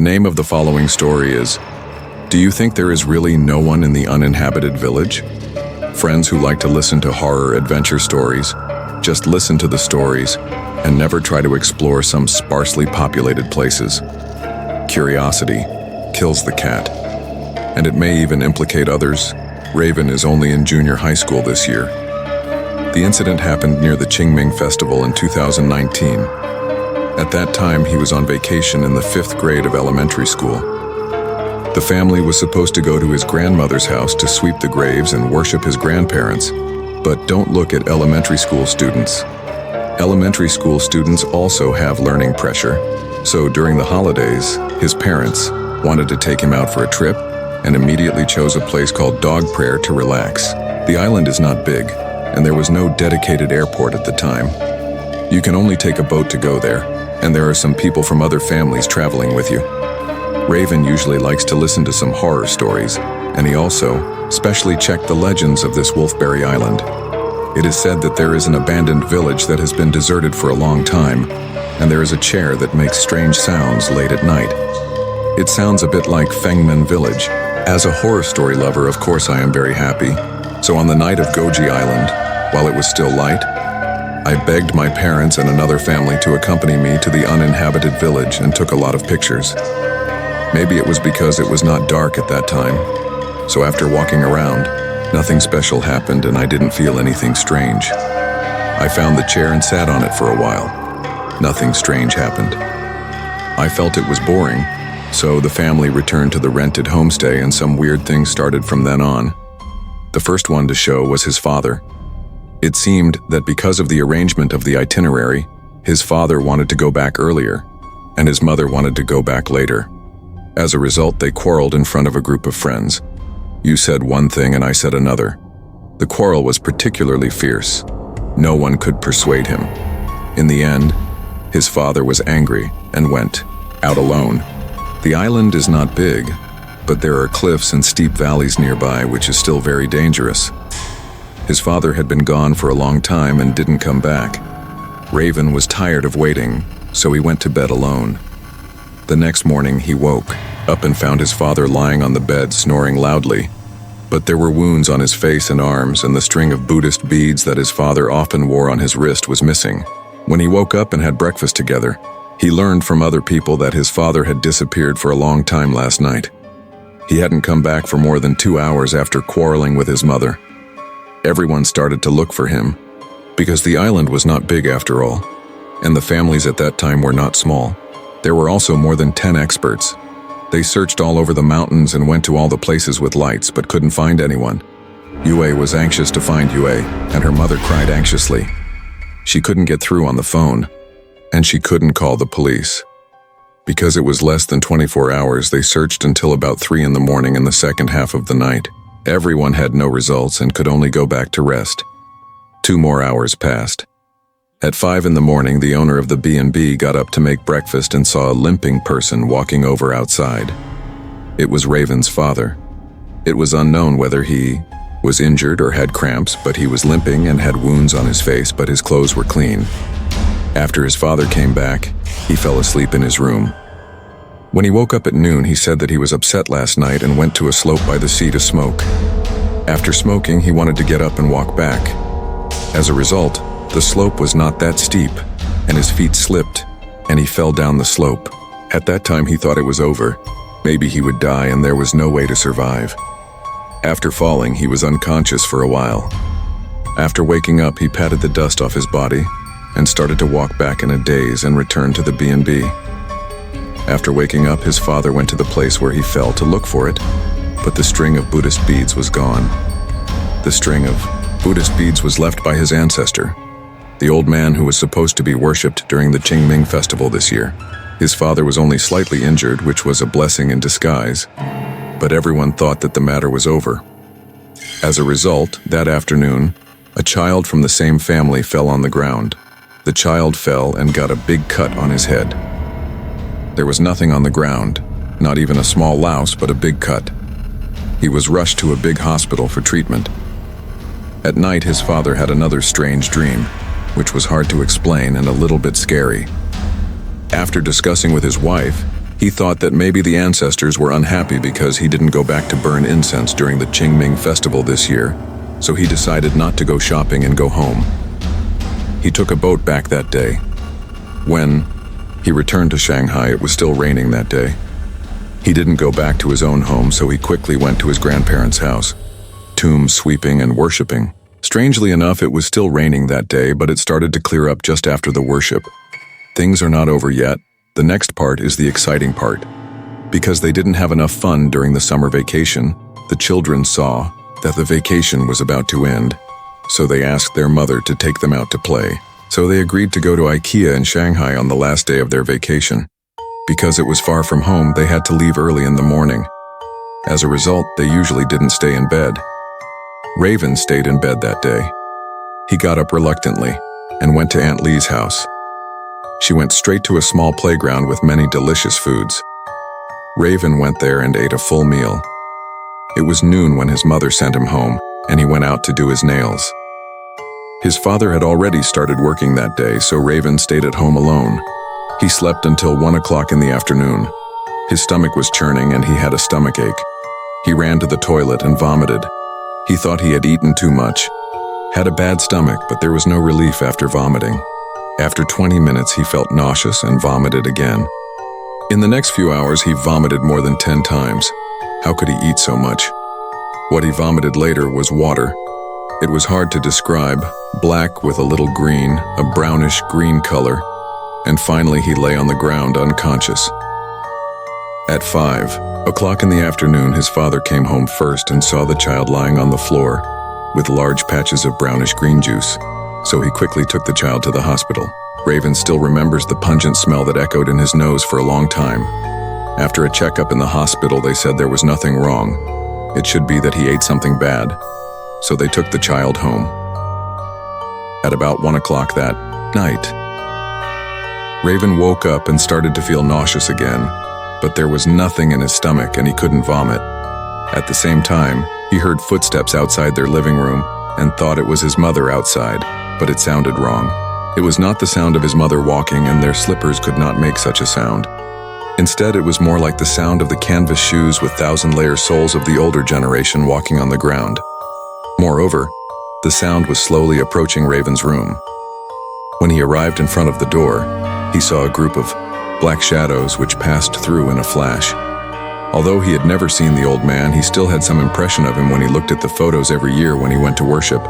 name of the following story is, Do you think there is really no one in the uninhabited village? Friends who like to listen to horror adventure stories, just listen to the stories and never try to explore some sparsely populated places. Curiosity kills the cat. And it may even implicate others. Raven is only in junior high school this year. The incident happened near the Qingming Festival in 2019. At that time, he was on vacation in the 5th grade of elementary school. The family was supposed to go to his grandmother's house to sweep the graves and worship his grandparents. But don't look at elementary school students. Elementary school students also have learning pressure. So during the holidays, his parents wanted to take him out for a trip and immediately chose a place called Dog Prayer to relax. The island is not big, and there was no dedicated airport at the time. You can only take a boat to go there, and there are some people from other families traveling with you. Raven usually likes to listen to some horror stories, and he also specially checked the legends of this Wolfberry Island. It is said that there is an abandoned village that has been deserted for a long time, and there is a chair that makes strange sounds late at night. It sounds a bit like Fengmen Village. As a horror story lover, of course I am very happy. So on the night of Goji Island, while it was still light, I begged my parents and another family to accompany me to the uninhabited village and took a lot of pictures. Maybe it was because it was not dark at that time. So after walking around, nothing special happened and I didn't feel anything strange. I found the chair and sat on it for a while. Nothing strange happened. I felt it was boring, so the family returned to the rented homestay and some weird things started from then on. The first one to show was his father. It seemed that because of the arrangement of the itinerary, his father wanted to go back earlier, and his mother wanted to go back later. As a result, they quarreled in front of a group of friends. You said one thing and I said another. The quarrel was particularly fierce. No one could persuade him. In the end, his father was angry and went out alone. The island is not big, but there are cliffs and steep valleys nearby, which is still very dangerous. His father had been gone for a long time and didn't come back. Raven was tired of waiting, so he went to bed alone. The next morning, he woke up and found his father lying on the bed snoring loudly. But there were wounds on his face and arms, and the string of Buddhist beads that his father often wore on his wrist was missing. When he woke up and had breakfast together, he learned from other people that his father had disappeared for a long time last night. He hadn't come back for more than 2 hours after quarreling with his mother. Everyone started to look for him, because the island was not big after all, and the families at that time were not small. There were also more than 10 experts. They searched all over the mountains and went to all the places with lights, but couldn't find anyone. Yue was anxious to find Yue, and her mother cried anxiously. She couldn't get through on the phone, and she couldn't call the police. Because it was less than 24 hours, they searched until about 3 in the morning in the second half of the night. Everyone had no results and could only go back to rest. 2 more hours passed. At 5 in the morning, the owner of the B&B got up to make breakfast and saw a limping person walking over outside. It was Raven's father. It was unknown whether he was injured or had cramps, but he was limping and had wounds on his face, but his clothes were clean. After his father came back, he fell asleep in his room. When he woke up at noon, he said that he was upset last night and went to a slope by the sea to smoke. After smoking, he wanted to get up and walk back. As a result, the slope was not that steep, and his feet slipped, and he fell down the slope. At that time, he thought it was over. Maybe he would die and there was no way to survive. After falling, he was unconscious for a while. After waking up, he patted the dust off his body and started to walk back in a daze and returned to the B&B. After waking up, his father went to the place where he fell to look for it, but the string of Buddhist beads was gone. The string of Buddhist beads was left by his ancestor, the old man who was supposed to be worshipped during the Qingming Festival this year. His father was only slightly injured, which was a blessing in disguise, but everyone thought that the matter was over. As a result, that afternoon, a child from the same family fell on the ground. The child fell and got a big cut on his head. There was nothing on the ground, not even a small louse, but a big cut. He was rushed to a big hospital for treatment. At night, his father had another strange dream, which was hard to explain and a little bit scary. After discussing with his wife, He thought that maybe the ancestors were unhappy because he didn't go back to burn incense during the Qingming festival this year, so he decided not to go shopping and go home. He took a boat back that day. When he returned to Shanghai, it was still raining that day. He didn't go back to his own home, so he quickly went to his grandparents' house, tombs sweeping and worshipping. Strangely enough, it was still raining that day, but it started to clear up just after the worship. Things are not over yet. The next part is the exciting part. Because they didn't have enough fun during the summer vacation, the children saw that the vacation was about to end, so they asked their mother to take them out to play. So they agreed to go to IKEA in Shanghai on the last day of their vacation. Because it was far from home, they had to leave early in the morning. As a result, they usually didn't stay in bed. Raven stayed in bed that day. He got up reluctantly and went to Aunt Lee's house. She went straight to a small playground with many delicious foods. Raven went there and ate a full meal. It was noon when his mother sent him home, and he went out to do his nails. His father had already started working that day, so Raven stayed at home alone. He slept until 1 o'clock in the afternoon. His stomach was churning and he had a stomachache. He ran to the toilet and vomited. He thought he had eaten too much. Had a bad stomach, but there was no relief after vomiting. After 20 minutes, he felt nauseous and vomited again. In the next few hours, he vomited more than 10 times. How could he eat so much? What he vomited later was water. It was hard to describe, black with a little green, a brownish green color, and finally he lay on the ground unconscious. At 5 o'clock in the afternoon, his father came home first and saw the child lying on the floor with large patches of brownish green juice, so he quickly took the child to the hospital. Raven still remembers the pungent smell that echoed in his nose for a long time. After a checkup in the hospital, they said there was nothing wrong. It should be that he ate something bad, so they took the child home. At about 1 o'clock that night, Raven woke up and started to feel nauseous again, but there was nothing in his stomach and he couldn't vomit. At the same time, he heard footsteps outside their living room and thought it was his mother outside, but it sounded wrong. It was not the sound of his mother walking, and their slippers could not make such a sound. Instead, it was more like the sound of the canvas shoes with thousand-layer soles of the older generation walking on the ground. Moreover, the sound was slowly approaching Raven's room. When he arrived in front of the door, he saw a group of black shadows which passed through in a flash. Although he had never seen the old man, he still had some impression of him when he looked at the photos every year when he went to worship.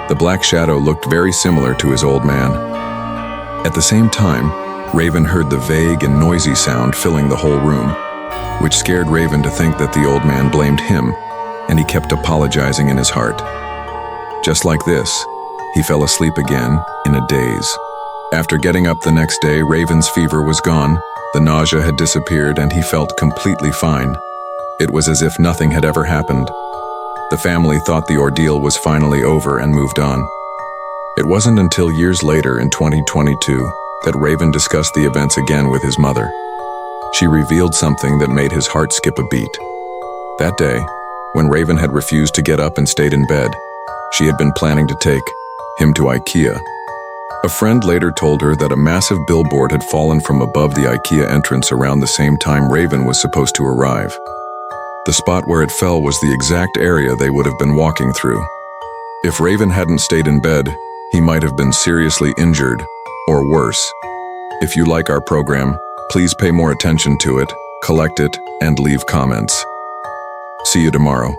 The black shadow looked very similar to his old man. At the same time, Raven heard the vague and noisy sound filling the whole room, which scared Raven to think that the old man blamed him, and he kept apologizing in his heart. Just like this, he fell asleep again in a daze. After getting up the next day, Raven's fever was gone, the nausea had disappeared, and he felt completely fine. It was as if nothing had ever happened. The family thought the ordeal was finally over and moved on. It wasn't until years later in 2022 that Raven discussed the events again with his mother. She revealed something that made his heart skip a beat. That day, when Raven had refused to get up and stayed in bed, she had been planning to take him to IKEA. A friend later told her that a massive billboard had fallen from above the IKEA entrance around the same time Raven was supposed to arrive. The spot where it fell was the exact area they would have been walking through. If Raven hadn't stayed in bed, he might have been seriously injured, or worse. If you like our program, please pay more attention to it, collect it, and leave comments. See you tomorrow.